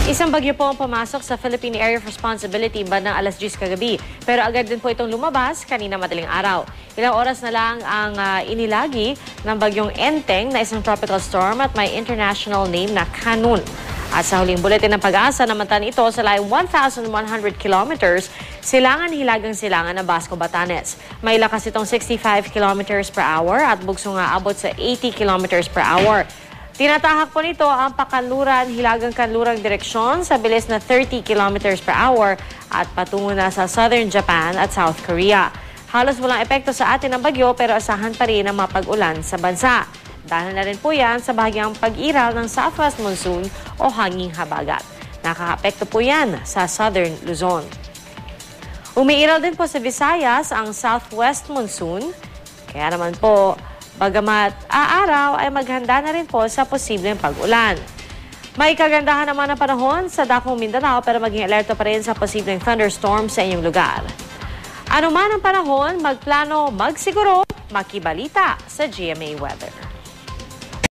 Isang bagyo po ang pumasok sa Philippine Area of Responsibility bandang alas 10 kagabi. Pero agad din po itong lumabas kanina madaling araw. Ilang oras na lang ang inilagi ng bagyong Enteng na isang tropical storm at may international name na Kanun. At sa huling buletin ng Pag-asa, namantan ito sa layong 1,100 kilometers silangan-hilagang-silangan ng Basco, Batanes. May lakas itong 65 kilometers per hour at bugso nga abot sa 80 kilometers per hour. Tinatahak po nito ang pakanluran-hilagang-kanlurang direksyon sa bilis na 30 kilometers per hour at patungo na sa southern Japan at South Korea. Halos walang epekto sa atin ang bagyo pero asahan pa rin ang mapag-ulan sa bansa. Dahil na rin po yan sa bahagyang pag-iral ng southwest monsoon o hanging habagat. Nakaka-apekto po yan sa southern Luzon. Umiiral din po sa Visayas ang southwest monsoon. Kaya naman po, bagamat aaraw ay maghanda na rin po sa posibleng pag-ulan. May kagandahan naman ang panahon sa Dakong Mindanao pero maging alerto pa rin sa posibleng thunderstorm sa inyong lugar. Ano man ang panahon, magplano, magsiguro, makibalita sa GMA Weather.